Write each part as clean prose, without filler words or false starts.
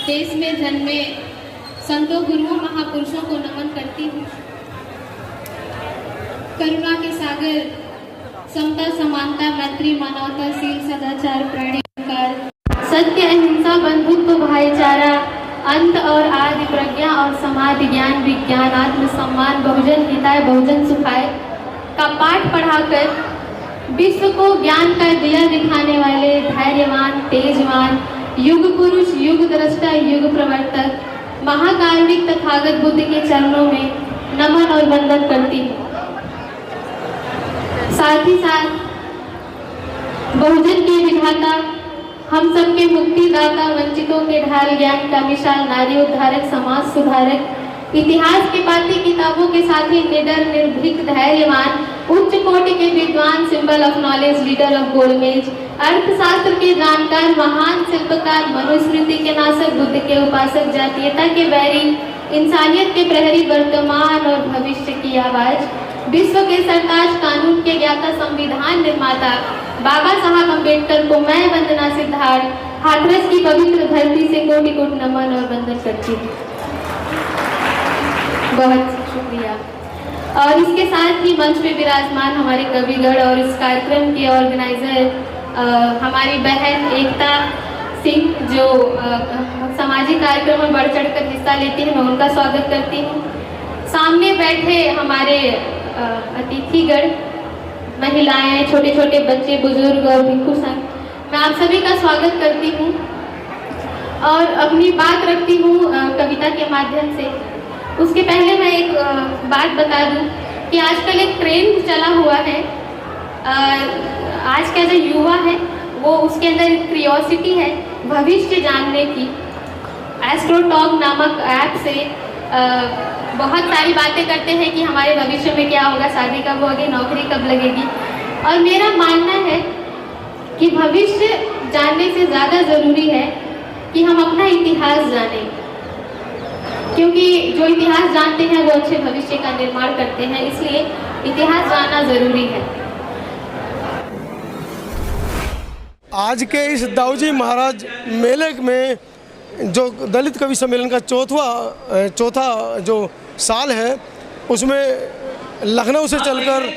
देश में जन्मे संतों गुरुओं महापुरुषों को नमन करती हूँ। करुणा के सागर, समता समानता मैत्री मानवताशील सदाचार प्राणीकार, सत्य अहिंसा बंधुत्व भाईचारा, अंत और आदि प्रज्ञा और समाधि ज्ञान विज्ञान आत्म सम्मान बहुजन हिताय बहुजन सुखाय का पाठ पढ़ाकर विश्व को ज्ञान का दिया दिखाने वाले धैर्यवान तेजवान युग पुरुष युग दृष्टा युग प्रवर्तक महाकारुणिक तथागत बुद्ध के चरणों में नमन और वंदन करती हूँ। साथ ही साथ बहुजन के विधाता, हम सबके मुक्तिदाता, वंचितों के ढाल, ज्ञान का मिसाल, नारी उद्धारक, समाज सुधारक, इतिहास के पाठ्य किताबों के साथ ही निडर निर्भीक धैर्यवान, उच्च कोटि के विद्वान, symbol of knowledge, leader of gold age, अर्थशास्त्र के जानकार, महान शिल्पकार, मनुस्मृति के नासक, बुद्ध के उपासक, जातीयता के बैरी, इंसानियत के प्रहरी, वर्तमान और भविष्य की आवाज, विश्व के सरताज, कानून के ज्ञाता, संविधान निर्माता बाबा साहब अम्बेडकर को मैं वंदना सिद्धार्थ हाथरस की पवित्र धरती से कोटि कोटि नमन और वंदन करती हूँ। बहुत शुक्रिया। और इसके साथ ही मंच पे विराजमान हमारे कविगढ़ और इस कार्यक्रम के ऑर्गेनाइजर हमारी बहन एकता सिंह, जो सामाजिक कार्यक्रम में बढ़ चढ़कर हिस्सा लेती हैं, मैं उनका स्वागत करती हूँ। सामने बैठे हमारे अतिथिगण, महिलाएं, छोटे छोटे बच्चे, बुजुर्ग और भिक्षु संघ, मैं आप सभी का स्वागत करती हूँ और अपनी बात रखती हूँ कविता के माध्यम से। उसके पहले मैं एक बात बता दूं कि आजकल एक ट्रेंड चला हुआ है, आज का जो युवा है वो उसके अंदर क्रियोसिटी है भविष्य जानने की। एस्ट्रोटॉक नामक ऐप से बहुत सारी बातें करते हैं कि हमारे भविष्य में क्या होगा, शादी कब होगी, नौकरी कब लगेगी। और मेरा मानना है कि भविष्य जानने से ज़्यादा ज़रूरी है कि हम अपना इतिहास जानें, क्योंकि जो इतिहास जानते हैं वो अच्छे भविष्य का निर्माण करते हैं, इसलिए इतिहास जानना ज़रूरी है। आज के इस दाऊजी महाराज मेले में जो दलित कवि सम्मेलन का चौथा जो साल है, उसमें लखनऊ से चलकर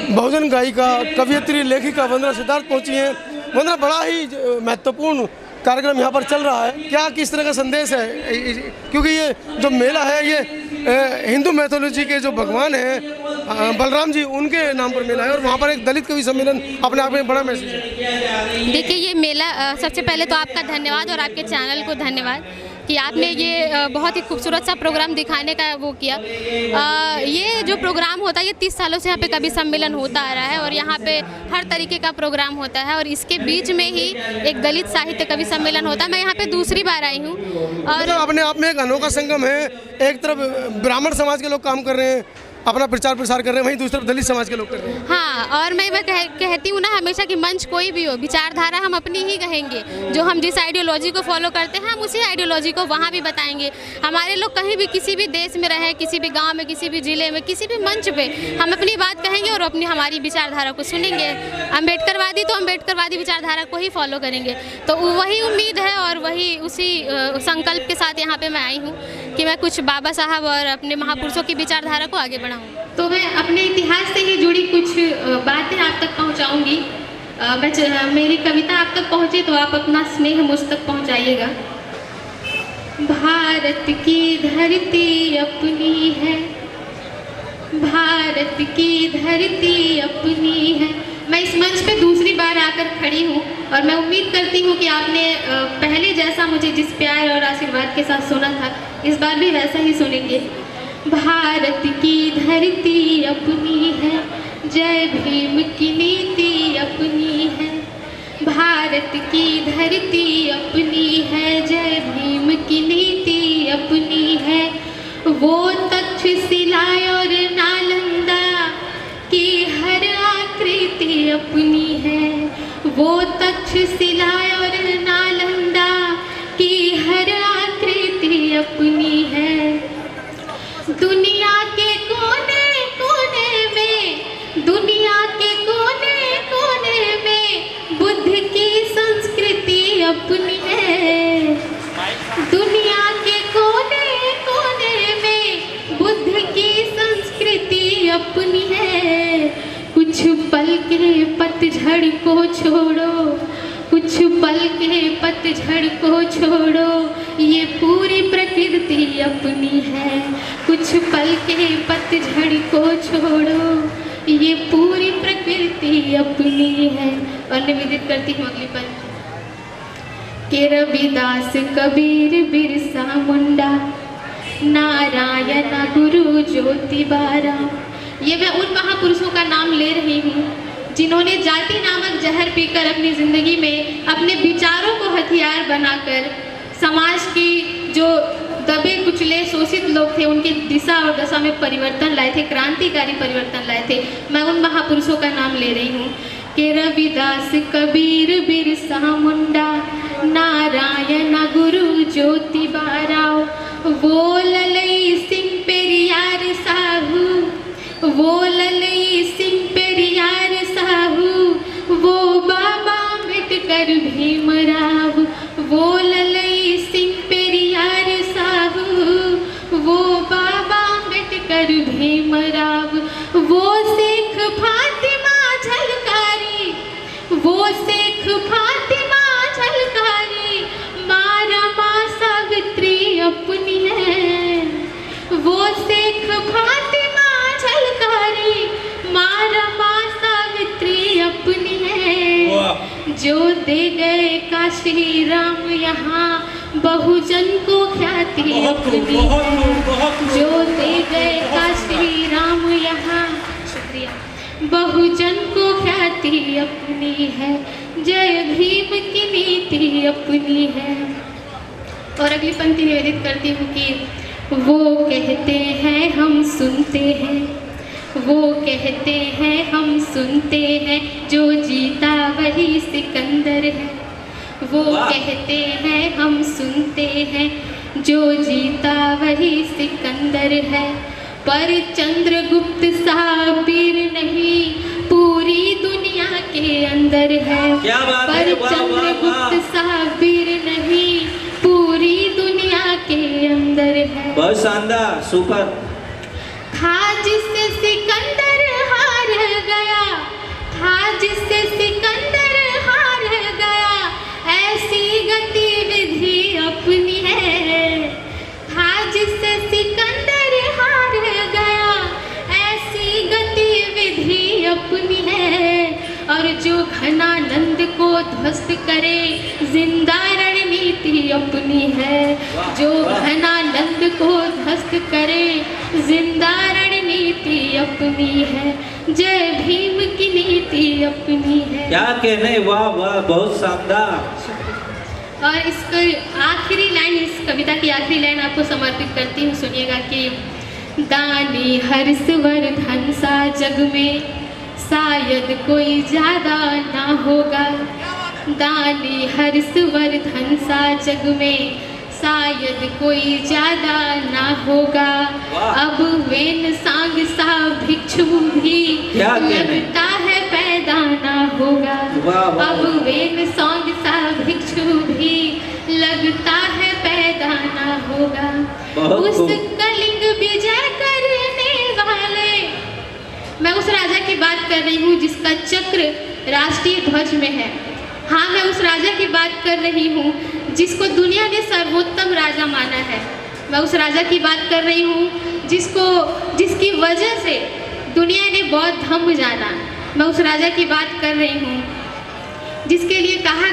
बहुजन गायिका कवयित्री लेखिका वंदना सिद्धार्थ पहुंची हैं। वंदना, बड़ा ही महत्वपूर्ण कार्यक्रम यहाँ पर चल रहा है, क्या किस तरह का संदेश है? क्योंकि ये जो मेला है ये हिंदू मैथोलॉजी के जो भगवान हैं बलराम जी, उनके नाम पर मेला है और वहाँ पर एक दलित कवि सम्मेलन अपने आप में बड़ा मैसेज है। देखिए, ये मेला, सबसे पहले तो आपका धन्यवाद और आपके चैनल को धन्यवाद कि आपने ये बहुत ही खूबसूरत सा प्रोग्राम दिखाने का वो किया। ये जो प्रोग्राम होता है ये 30 सालों से यहाँ पे कवि सम्मेलन होता आ रहा है और यहाँ पे हर तरीके का प्रोग्राम होता है और इसके बीच में ही एक दलित साहित्य कवि सम्मेलन होता है। मैं यहाँ पे दूसरी बार आई हूँ और अपने आप में एक अनोखा संगम है। एक तरफ ब्राह्मण समाज के लोग काम कर रहे हैं, अपना प्रचार प्रसार कर रहे हैं, वहीं दूसरी तरफ दलित समाज के लोग कर रहे हैं। हाँ, और मैं कहती हूँ ना हमेशा कि मंच कोई भी हो, विचारधारा हम अपनी ही कहेंगे। जो हम जिस आइडियोलॉजी को फॉलो करते हैं हम उसी आइडियोलॉजी को वहाँ भी बताएंगे। हमारे लोग कहीं भी किसी भी देश में रहे, किसी भी गांव में, किसी भी जिले में, किसी भी मंच पे हम अपनी बात कहेंगे और अपनी हमारी विचारधारा को सुनेंगे। अम्बेडकरवादी तो अम्बेडकरवादी विचारधारा को ही फॉलो करेंगे। तो वही उम्मीद है और वही उसी संकल्प के साथ यहाँ पर मैं आई हूँ कि मैं कुछ बाबा साहब और अपने महापुरुषों की विचारधारा को आगे बढ़ाऊँ। तो मैं अपने इतिहास से ही जुड़ी कुछ बातें आप तक पहुंचाऊंगी। मेरी कविता आप तक पहुंचे तो आप अपना स्नेह मुझ तक पहुंचाइएगा। भारत की धरती अपनी है, भारत की धरती अपनी है। मैं इस मंच पे दूसरी बार आकर खड़ी हूँ और मैं उम्मीद करती हूँ कि आपने पहले जैसा मुझे जिस प्यार और आशीर्वाद के साथ सुना था, इस बार भी वैसा ही सुनेंगे। भारत की धरती अपनी है, जय भीम की नीति अपनी है। भारत की धरती अपनी है, जय भीम की नीति अपनी है। वो तक्षशिला और नालंदा की हर आकृति अपनी है, वो तक्षशिला और नालंदा की हर आकृति अपनी है। दुनिया के कोने कोने में, दुनिया के कोने कोने में बुद्ध की संस्कृति अपनी है। पतझड़ को छोड़ो, ये पूरी प्रकृति अपनी है। कुछ पल के पतझड़ को छोड़ो, ये पूरी प्रकृति अपनी है। और निवेदित करती हूँ अगली पंक्ति के रविदास कबीर बिरसा मुंडा नारायण गुरु ज्योतिबा राम। ये मैं उन महापुरुषों का नाम ले रही हूँ जिन्होंने जाति नामक जहर पीकर अपनी ज़िंदगी में अपने विचारों को हथियार बनाकर समाज की जो दबे कुचले शोषित लोग थे उनकी दिशा और दशा में परिवर्तन लाए थे, क्रांतिकारी परिवर्तन लाए थे। मैं उन महापुरुषों का नाम ले रही हूँ कि रविदास कबीर बिरसा मुंडा नारायण गुरु ज्योतिबा राव, वो ललई सिंह पेरियार साहू, वो ललई सिंह पेरियार साहू, वो बाबा अम्बेडकर भीमराव, वो ललई सिंह पेरियार साहू, वो बाबा अम्बेडकर भीमराव, वो शेख फातिमा झलकारी, वो शेख फातिमा झलकारी, मारा माँ सावित्री अपनी है। वो शेख फातिमा झलकारी, मारा माँ सावित्री अपनी है। जो दे गए काशी राम यहाँ बहुजन को ख्याति अपनी है। जो दे गए काशी राम यहाँ, शुक्रिया, बहुजन को ख्याति अपनी है। जय भीम की नीति अपनी है। और अगली पंक्ति निवेदित करती हूँ कि वो कहते हैं हम सुनते हैं, वो कहते हैं हम सुनते हैं, जो जीता वही सिकंदर है। वो कहते हैं हम सुनते हैं, जो जीता वही सिकंदर है। पर चंद्रगुप्त साबिर नहीं, पूरी दुनिया के अंदर है। पर चंद्रगुप्त साबिर नहीं, पूरी दुनिया के अंदर है। बहुत शानदार, सुपर। था जिससे सिकंदर हार गया, था जिससे सिकंदर हार गया, ऐसी गतिविधि अपनी है। था जिससे सिकंदर हार गया, ऐसी गतिविधि अपनी है। और जो घनानंद को ध्वस्त करे, जिंदा रणनीति अपनी है। जो घनानंद को ध्वस्त करे, जिंदा रणनीति अपनी है। जय भीम की नीति अपनी है। क्या कहने, वाह वाह, बहुत शानदार। और इसका आखिरी लाइन, इस कविता की आखिरी लाइन आपको समर्पित करती हूँ, सुनिएगा कि दानी हर्षवर्धन सा जग में शायद कोई ज़्यादा ना होगा। दानी हर्षवर्धन सा जग में शायद कोई ज़्यादा ना होगा। अब वेन सांग सा भिक्षु भी लगता है पैदा ना होगा। अब वेन सांग सा भिक्षु भी लगता है पैदा ना होगा। उस कलिंग विजय करने वाले, मैं उस राजा की बात कर रही हूँ जिसका चक्र राष्ट्रीय ध्वज में है। हाँ, मैं उस राजा की बात कर रही हूँ जिसको दुनिया ने सर्वोत्तम राजा माना है। मैं उस राजा की बात कर रही हूँ जिसकी वजह से दुनिया ने बौद्ध धम्म जाना। मैं उस राजा की बात कर रही हूँ जिसके लिए कहा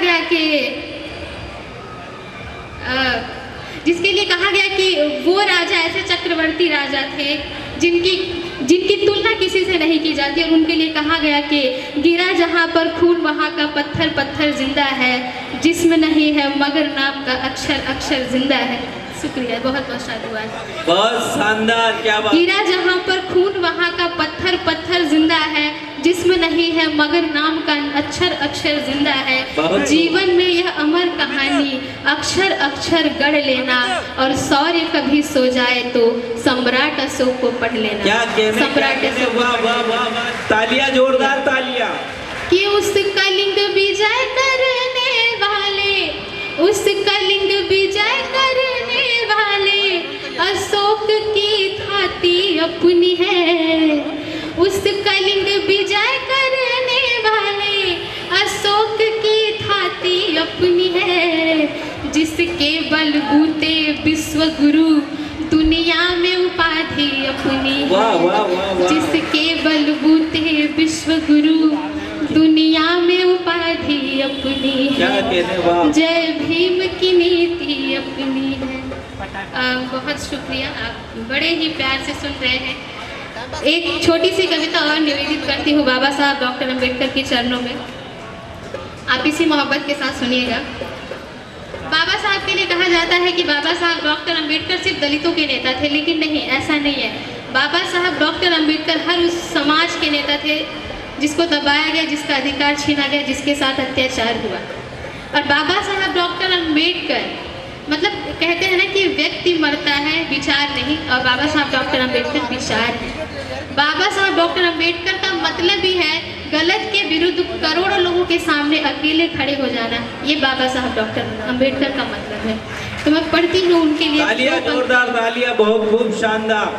गया कि वो राजा ऐसे चक्रवर्ती राजा थे जिनकी तुलना किसी से नहीं की जाती। और उनके लिए कहा गया कि गिरा जहाँ पर खून वहाँ का पत्थर पत्थर जिंदा है, जिस्म नहीं है मगर नाम का अक्षर अक्षर जिंदा है। शुक्रिया, बहुत बहुत साधुवाद। बहुत शानदार, क्या बात। गिरा जहाँ पर खून वहाँ का पत्थर पत्थर जिंदा है, जिस्म नहीं है मगर नाम का अक्षर अक्षर जिंदा है। जीवन में यह अमर कहानी अक्षर अक्षर गढ़ लेना, और शौर्य कभी सो जाए तो सम्राट अशोक को पढ़ लेना। क्या कहने, सम्राट अशोक। वाह वाह वाह वाह, तालियां, जोरदार तालियां। कि उस कलिंग विजय करने वाले, उस कलिंग विजय करने वाले अशोक की थाती अपनी है। उस कलिंग विजय करने वाले अशोक की थाती अपनी है। जिसके बलबूते विश्व गुरु दुनिया में उपाधि अपनी है। वाह वाह वाह वाह। जिसके बलबूते विश्व गुरु दुनिया में उपाधि अपनी क्या है। कहने, वाह। जय भीम की नीति अपनी है। बहुत शुक्रिया, आप बड़े ही प्यार से सुन रहे हैं। एक छोटी सी कविता और निवेदित करती हूँ बाबा साहब डॉक्टर अम्बेडकर के चरणों में। आप इसी मोहब्बत के साथ सुनिएगा। बाबा साहब के लिए कहा जाता है कि बाबा साहब डॉक्टर अम्बेडकर सिर्फ दलितों के नेता थे, लेकिन नहीं, ऐसा नहीं है। बाबा साहब डॉक्टर अम्बेडकर हर उस समाज के नेता थे जिसको दबाया गया, जिसका अधिकार छीना गया, जिसके साथ अत्याचार हुआ। और बाबा साहब डॉक्टर अम्बेडकर मतलब कहते हैं ना कि व्यक्ति मरता है, विचार नहीं, और बाबा साहब डॉक्टर अम्बेडकर विचार है। बाबा साहब डॉक्टर अम्बेडकर का मतलब ही है गलत के विरुद्ध करोड़ों लोगों के सामने अकेले खड़े हो जाना। ये बाबा साहब डॉक्टर अम्बेडकर का मतलब है। तो मैं पढ़ती हूँ उनके लिए। तालियां, जोरदार तालियां, बहुत खूब शानदार।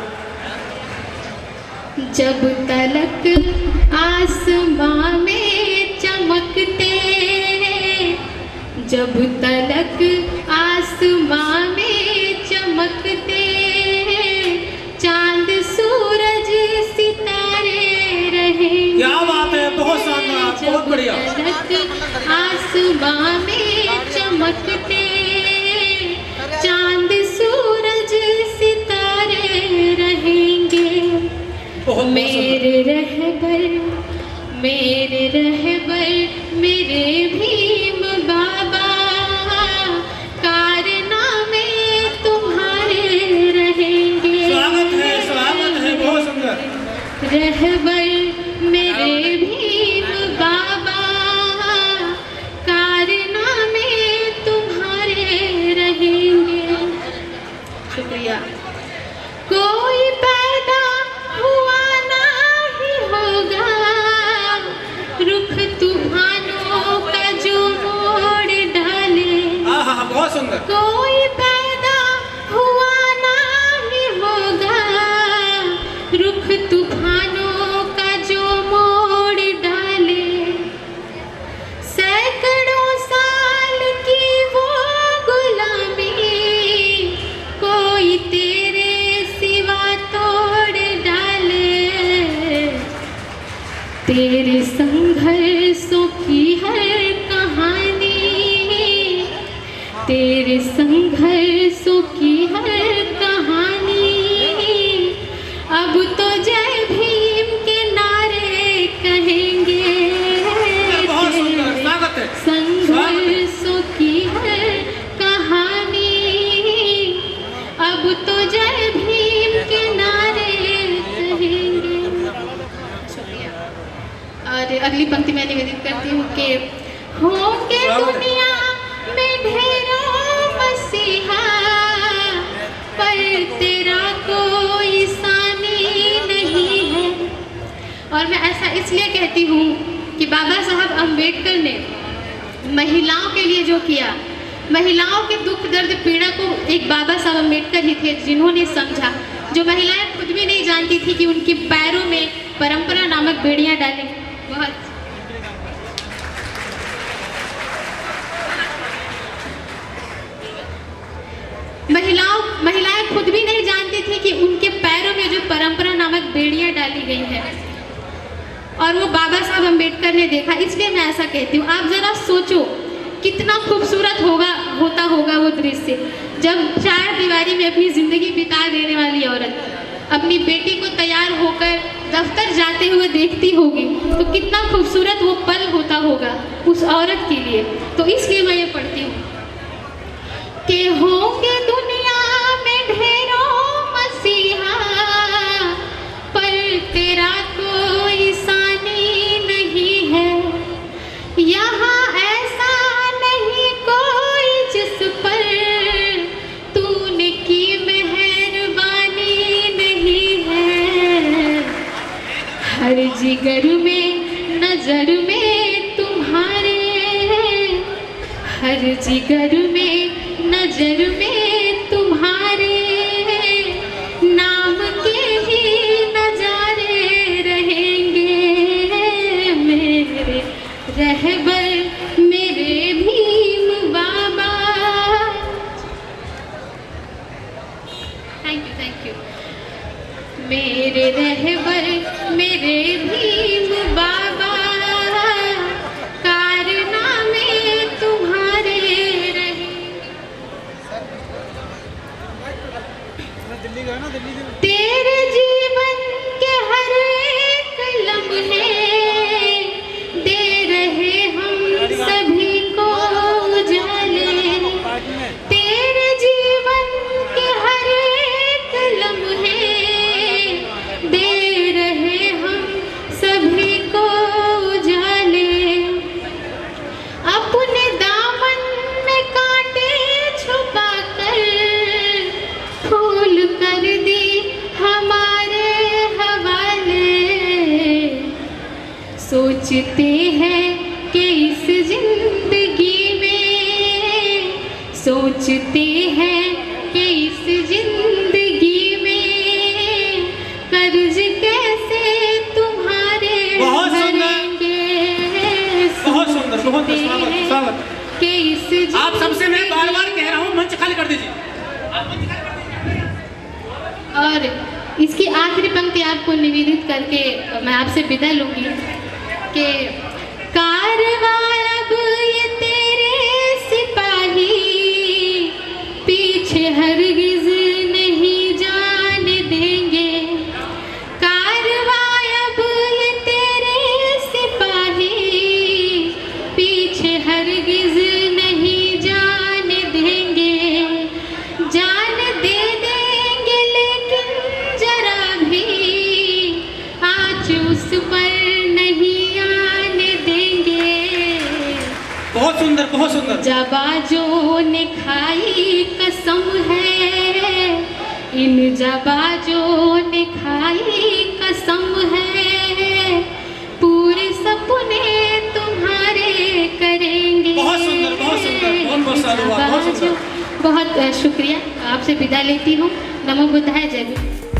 जब तलक आसमां में चमकते, जब तलक आसमां में चमकते, चांद सूरज सितारे रहेंगे। क्या बात है, बहुत शानदार, बहुत बढ़िया। जब तलक आसमां में चमकते, चांद सूरज सितारे रहेंगे। मेरे रहबर मेरे भीम बाबा, कारनामे तुम्हारे रहेंगे। स्वागत है, बहुत सुंदर। रहबर मेरे भीम बाबा, कारनामे तुम्हारे रहेंगे। शुक्रिया। कोई पैदा हुआ ना ही होगा, रुख तूफानों का जो मोड़ डाले। बहुत सुंदर। कोई पैदा हुआ ना ही होगा, रुख तूफानों का जो मोड़ डाले। सैकड़ों साल की वो गुलामी कोई तेरे सिवा तोड़ डाले। तेरे संघर्षों की हर कहानी, तेरे संघर्षों की हर कहानी, अब तो जय भीम के नारे कहेंगे। बहुत सुंदर, स्वागत है। संघर्षों की हर कहानी, अब तो जय भीम के नारे कहेंगे। और अगली पंक्ति मैं निवेदित करती हूँ कि होंगे दुनिया में ढेरों मसीहा, पर तेरा कोई सानी नहीं है। और मैं ऐसा इसलिए कहती हूँ कि बाबा साहब अम्बेडकर ने महिलाओं के लिए जो किया, महिलाओं के दुख दर्द पीड़ा को एक बाबा साहब अम्बेडकर ही थे जिन्होंने समझा। जो महिलाएं खुद भी नहीं जानती थी कि उनके पैरों में परंपरा नामक बेड़ियां डालें। बहुत महिलाएं खुद भी नहीं जानती थी कि उनके पैरों में जो परंपरा नामक बेड़ियां डाली गई है, और वो बाबा साहब अम्बेडकर ने देखा। इसलिए मैं ऐसा कहती हूँ, आप जरा सोचो कितना खूबसूरत होता होगा वो दृश्य, जब चार दीवारी में अपनी जिंदगी बिता देने वाली औरत अपनी बेटी को तैयार होकर दफ्तर जाते हुए देखती होगी, तो कितना खूबसूरत वो पल होता होगा उस औरत के लिए। तो इसलिए मैं ये पढ़ती हूँ कि होंगे दुनिया में ढेरों मसीहा, पर तेरा कोई सानी नहीं है। यहाँ ऐसा नहीं कोई जिस पर तूने की मेहरबानी नहीं है। हर जिगर में नजर में तुम्हारे, हर जिगर में नजर में तुम्हारे नाम के ही नजारे रहेंगे। मेरे रहबर मेरे भीम बाबा, थैंक यू। मेरे रहबर मेरे भीम बाबा, कारनामे तुम्हारे रहे। तेरे जीवन के हर एक लम्हे दे रहे हम सभी को उजाले। तेरे जीवन के हर एक लम्हे दे रहे हम सभी को उजाले। अपने दामन में कांटे छुपा कर फूल कर दी हमारे हवाले। सोचते हैं कि इस जिंदगी में, सोचते हैं कि इस जिंदगी में कर्ज कैसे तुम्हारे बहुत सुंदर, भरेंगे। बहुत सुंदर, बहुत सोचते स्वागत, हैं स्वागत। कि इस आप सबसे मैं जिंदगी बार बार कह रहा हूँ, मंच खाली कर दीजिए। और इसकी आखिरी पंक्ति आपको निवेदित करके मैं आपसे विदा लूंगी कि कारवां अब ये तेरे सिपाही पीछे हरगिज नहीं जाने देंगे। कारवां अब ये तेरे सिपाही पीछे हरगिज नहीं जाने देंगे। जान दे देंगे लेकिन जरा भी आँच उस पर नहीं आने देंगे। बहुत सुंदर, बहुत सुंदर। जाबाजों ने खाई कसम है, इन जाबाजों ने खाई कसम है, पूरे सपने तुम्हारे करेंगे। बहुत सुंदर, बहुत सुंदर, बहुत बहुत साधुवाद, बहुत सुंदर। बहुत शुक्रिया, आपसे विदा लेती हूँ। नमो बुद्धाय, जय भीम।